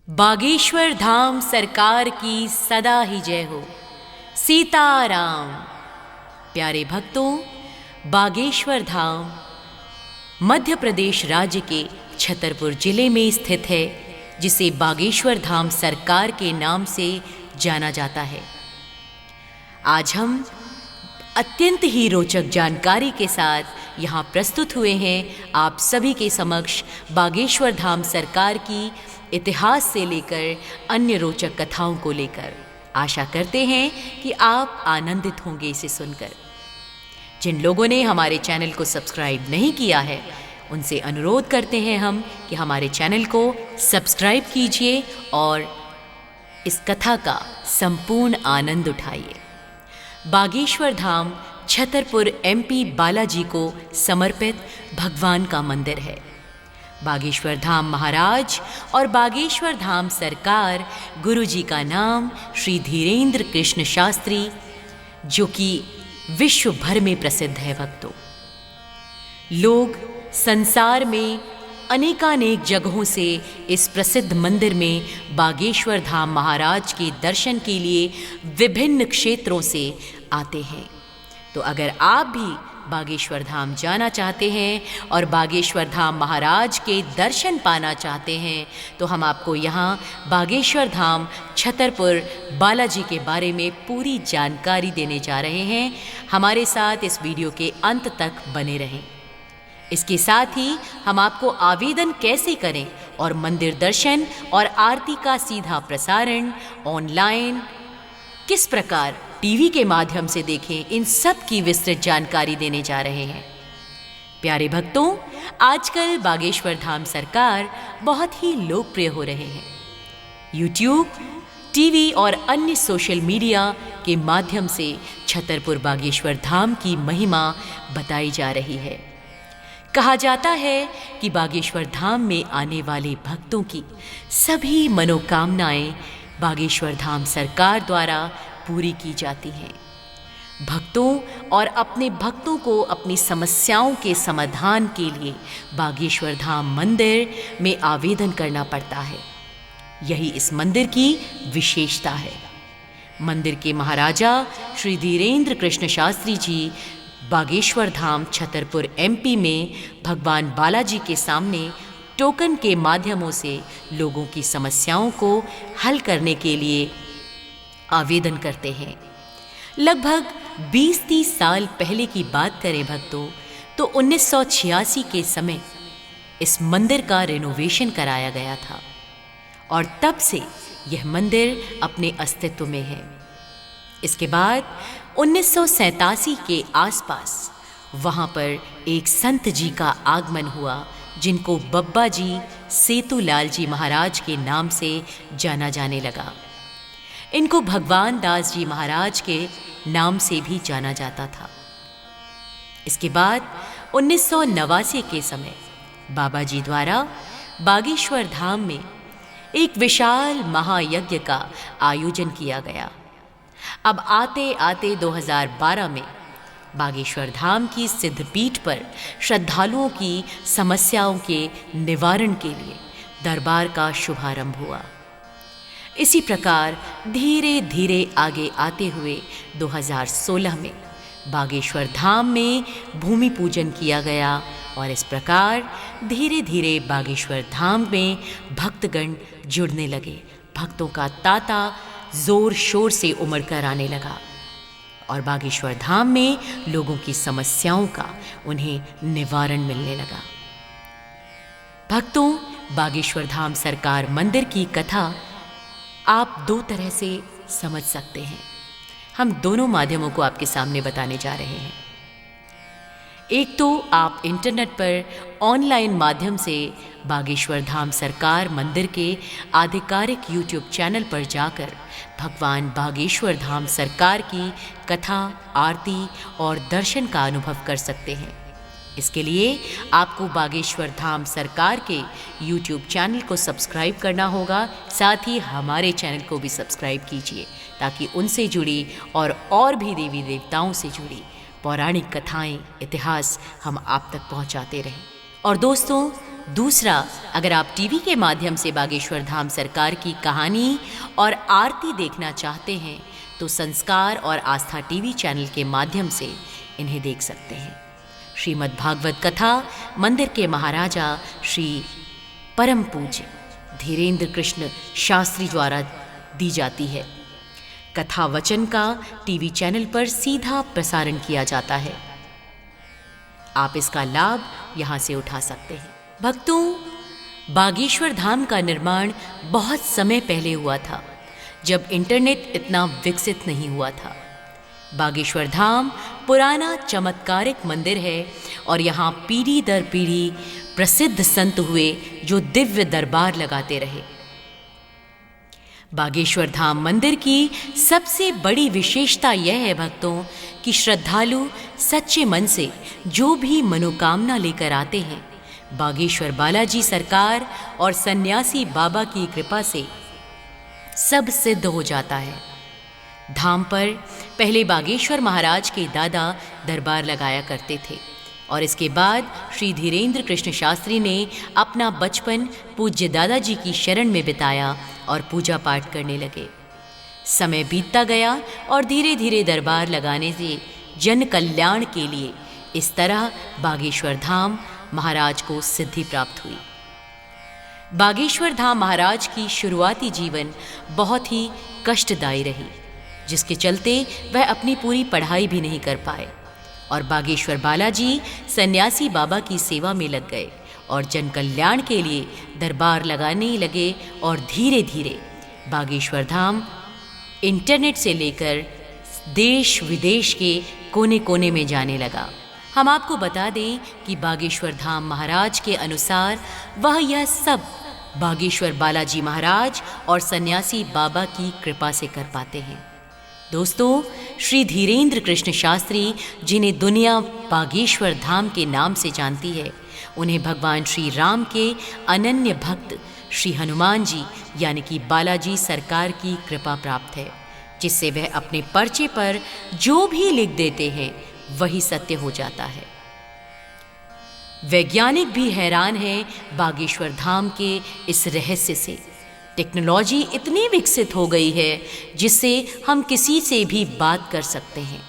बागेश्वर धाम सरकार की सदा ही जय हो। सीताराम। प्यारे भक्तों, बागेश्वर धाम मध्य प्रदेश राज्य के छतरपुर जिले में स्थित है, जिसे बागेश्वर धाम सरकार के नाम से जाना जाता है। आज हम अत्यंत ही रोचक जानकारी के साथ यहाँ प्रस्तुत हुए हैं आप सभी के समक्ष बागेश्वर धाम सरकार की इतिहास से लेकर अन्य रोचक कथाओं को लेकर। आशा करते हैं कि आप आनंदित होंगे इसे सुनकर। जिन लोगों ने हमारे चैनल को सब्सक्राइब नहीं किया है, उनसे अनुरोध करते हैं हम कि हमारे चैनल को सब्सक्राइब कीजिए और इस कथा का संपूर्ण आनंद उठाइए। बागेश्वर धाम छतरपुर एमपी बालाजी को समर्पित भगवान का मंदिर है। बागेश्वर धाम महाराज और बागेश्वर धाम सरकार गुरु जी का नाम श्री धीरेन्द्र कृष्ण शास्त्री, जो कि विश्व भर में प्रसिद्ध है। भक्तों, लोग संसार में अनेकानेक जगहों से इस प्रसिद्ध मंदिर में बागेश्वर धाम महाराज के दर्शन के लिए विभिन्न क्षेत्रों से आते हैं। तो अगर आप भी बागेश्वर धाम जाना चाहते हैं और बागेश्वर धाम महाराज के दर्शन पाना चाहते हैं, तो हम आपको यहाँ बागेश्वर धाम छतरपुर बालाजी के बारे में पूरी जानकारी देने जा रहे हैं। हमारे साथ इस वीडियो के अंत तक बने रहें। इसके साथ ही हम आपको आवेदन कैसे करें और मंदिर दर्शन और आरती का सीधा प्रसारण ऑनलाइन किस प्रकार टीवी के माध्यम से देखें, इन सब की विस्तृत जानकारी देने जा रहे हैं। प्यारे भक्तों, आजकल बागेश्वर धाम सरकार बहुत ही लोकप्रिय हो रहे हैं। यूट्यूब, टीवी और अन्य सोशल मीडिया के माध्यम से छतरपुर बागेश्वर धाम की महिमा बताई जा रही है। कहा जाता है कि बागेश्वर धाम में आने वाले भक्तों की सभी मनोकामनाएं बागेश्वर धाम सरकार द्वारा पूरी की जाती हैं। भक्तों और अपने भक्तों को अपनी समस्याओं के समाधान के लिए बागेश्वर धाम मंदिर में आवेदन करना पड़ता है। यही इस मंदिर की विशेषता है। मंदिर के महाराजा श्री धीरेन्द्र कृष्ण शास्त्री जी बागेश्वर धाम छतरपुर एमपी में भगवान बालाजी के सामने टोकन के माध्यमों से लोगों की समस्याओं को हल करने के लिए आवेदन करते हैं। लगभग 20-30 साल पहले की बात करें भक्तों, तो 1986 के समय इस मंदिर का रिनोवेशन कराया गया था और तब से यह मंदिर अपने अस्तित्व में है। इसके बाद 1987 के आसपास वहाँ पर एक संत जी का आगमन हुआ, जिनको बब्बा जी सेतुलाल जी महाराज के नाम से जाना जाने लगा। इनको भगवान दास जी महाराज के नाम से भी जाना जाता था। इसके बाद 1989 के समय बाबा जी द्वारा बागेश्वर धाम में एक विशाल महायज्ञ का आयोजन किया गया। अब आते आते 2012 में बागेश्वर धाम की सिद्धपीठ पर श्रद्धालुओं की समस्याओं के निवारण के लिए दरबार का शुभारंभ हुआ। इसी प्रकार धीरे धीरे आगे आते हुए 2016 में बागेश्वर धाम में भूमि पूजन किया गया और इस प्रकार धीरे धीरे बागेश्वर धाम में भक्तगण जुड़ने लगे। भक्तों का तांता जोर शोर से उमड़ कर आने लगा और बागेश्वर धाम में लोगों की समस्याओं का उन्हें निवारण मिलने लगा। भक्तों, बागेश्वर धाम सरकार मंदिर की कथा आप दो तरह से समझ सकते हैं। हम दोनों माध्यमों को आपके सामने बताने जा रहे हैं। एक तो आप इंटरनेट पर ऑनलाइन माध्यम से बागेश्वर धाम सरकार मंदिर के आधिकारिक यूट्यूब चैनल पर जाकर भगवान बागेश्वर धाम सरकार की कथा, आरती और दर्शन का अनुभव कर सकते हैं। इसके लिए आपको बागेश्वर धाम सरकार के यूट्यूब चैनल को सब्सक्राइब करना होगा। साथ ही हमारे चैनल को भी सब्सक्राइब कीजिए, ताकि उनसे जुड़ी और भी देवी देवताओं से जुड़ी पौराणिक कथाएं, इतिहास हम आप तक पहुंचाते रहें। और दोस्तों, दूसरा, अगर आप टीवी के माध्यम से बागेश्वर धाम सरकार की कहानी और आरती देखना चाहते हैं तो संस्कार और आस्था टीवी चैनल के माध्यम से इन्हें देख सकते हैं। श्रीमद् भागवत कथा मंदिर के महाराजा श्री परम पूज्य धीरेन्द्र कृष्ण शास्त्री द्वारा दी जाती है। कथा वचन का टीवी चैनल पर सीधा प्रसारण किया जाता है। आप इसका लाभ यहाँ से उठा सकते हैं। भक्तों, बागेश्वर धाम का निर्माण बहुत समय पहले हुआ था, जब इंटरनेट इतना विकसित नहीं हुआ था। बागेश्वर धाम पुराना चमत्कारिक मंदिर है और यहाँ पीढ़ी दर पीढ़ी प्रसिद्ध संत हुए जो दिव्य दरबार लगाते रहे। बागेश्वर धाम मंदिर की सबसे बड़ी विशेषता यह है भक्तों कि श्रद्धालु सच्चे मन से जो भी मनोकामना लेकर आते हैं, बागेश्वर बालाजी सरकार और सन्यासी बाबा की कृपा से सब सिद्ध हो जाता है। धाम पर पहले बागेश्वर महाराज के दादा दरबार लगाया करते थे और इसके बाद श्री धीरेन्द्र कृष्ण शास्त्री ने अपना बचपन पूज्य दादाजी की शरण में बिताया और पूजा पाठ करने लगे। समय बीतता गया और धीरे धीरे दरबार लगाने से जन कल्याण के लिए इस तरह बागेश्वर धाम महाराज को सिद्धि प्राप्त हुई। बागेश्वर धाम महाराज की शुरुआती जीवन बहुत ही कष्टदायी रही, जिसके चलते वह अपनी पूरी पढ़ाई भी नहीं कर पाए और बागेश्वर बालाजी सन्यासी बाबा की सेवा में लग गए और जन कल्याण के लिए दरबार लगाने लगे और धीरे धीरे बागेश्वर धाम इंटरनेट से लेकर देश विदेश के कोने कोने में जाने लगा। हम आपको बता दें कि बागेश्वर धाम महाराज के अनुसार वह यह सब बागेश्वर बालाजी महाराज और सन्यासी बाबा की कृपा से कर पाते हैं। दोस्तों, श्री धीरेन्द्र कृष्ण शास्त्री, जिन्हें दुनिया बागेश्वर धाम के नाम से जानती है, उन्हें भगवान श्री राम के अनन्य भक्त श्री हनुमान जी यानी कि बालाजी सरकार की कृपा प्राप्त है, जिससे वह अपने पर्चे पर जो भी लिख देते हैं वही सत्य हो जाता है। वैज्ञानिक भी हैरान हैं बागेश्वर धाम के इस रहस्य से। टेक्नोलॉजी इतनी विकसित हो गई है जिससे हम किसी से भी बात कर सकते हैं,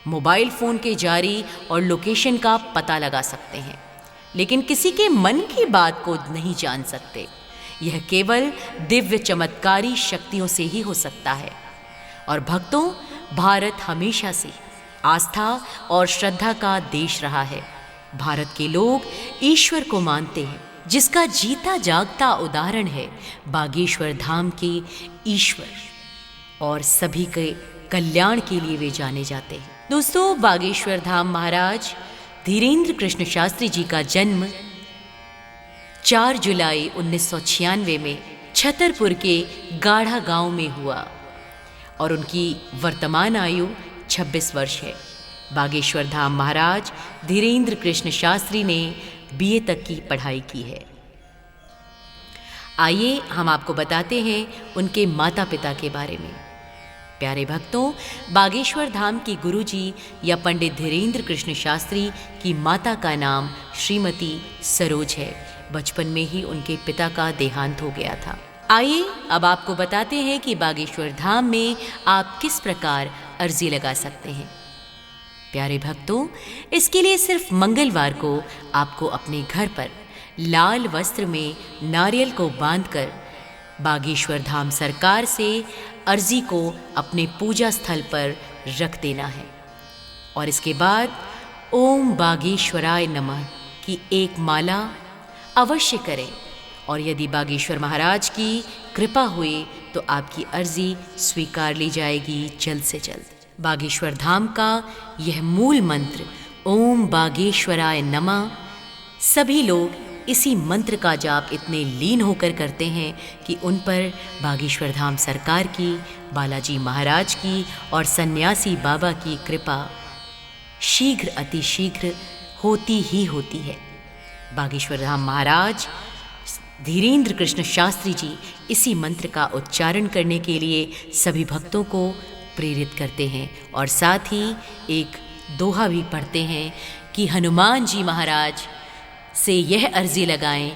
मोबाइल फ़ोन के जारी और लोकेशन का पता लगा सकते हैं, लेकिन किसी के मन की बात को नहीं जान सकते। यह केवल दिव्य चमत्कारी शक्तियों से ही हो सकता है। और भक्तों, भारत हमेशा से आस्था और श्रद्धा का देश रहा है। भारत के लोग ईश्वर को मानते हैं, जिसका जीता जागता उदाहरण है बागेश्वर धाम के ईश्वर, और सभी के कल्याण के लिए वे जाने जाते हैं। दोस्तों, बागेश्वर धाम महाराज धीरेन्द्र कृष्ण शास्त्री जी का जन्म 4 जुलाई 1996 में छतरपुर के गाढ़ा गांव में हुआ और उनकी वर्तमान आयु 26 वर्ष है। बागेश्वर धाम महाराज धीरेन्द्र कृष्ण शास्त्री ने बीए तक की पढ़ाई की है। आइए हम आपको बताते हैं उनके माता पिता के बारे में। प्यारे भक्तों, बागेश्वर धाम की गुरुजी या पंडित धीरेन्द्र कृष्ण शास्त्री की माता का नाम श्रीमती सरोज है। बचपन में ही उनके पिता का देहांत हो गया था। आइए अब आपको बताते हैं कि बागेश्वर धाम में आप किस प्रकार अर्जी लगा सकते हैं। प्यारे भक्तों, इसके लिए सिर्फ मंगलवार को आपको अपने घर पर लाल वस्त्र में नारियल को बांधकर बागेश्वर धाम सरकार से अर्जी को अपने पूजा स्थल पर रख देना है और इसके बाद ओम बागेश्वराय नमः की एक माला अवश्य करें और यदि बागेश्वर महाराज की कृपा हुई तो आपकी अर्जी स्वीकार ली जाएगी जल्द से जल्द। बागेश्वर धाम का यह मूल मंत्र ओम बागेश्वराय नमः, सभी लोग इसी मंत्र का जाप इतने लीन होकर करते हैं कि उन पर बागेश्वर धाम सरकार की, बालाजी महाराज की और सन्यासी बाबा की कृपा शीघ्र अतिशीघ्र होती ही होती है। बागेश्वर धाम महाराज धीरेन्द्र कृष्ण शास्त्री जी इसी मंत्र का उच्चारण करने के लिए सभी भक्तों को प्रेरित करते हैं और साथ ही एक दोहा भी पढ़ते हैं कि हनुमान जी महाराज से यह अर्जी लगाएं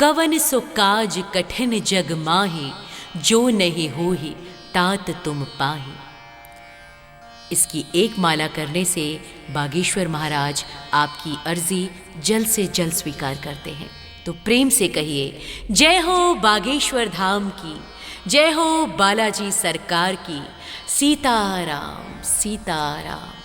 कवन सो काज कठिन जग माहि, जो नहीं होहि तात तुम पाहि। इसकी एक माला करने से बागेश्वर महाराज आपकी अर्जी जल्द से जल्द स्वीकार करते हैं। तो प्रेम से कहिए, जय हो बागेश्वर धाम की, जय हो बालाजी सरकार की। सीताराम सीताराम।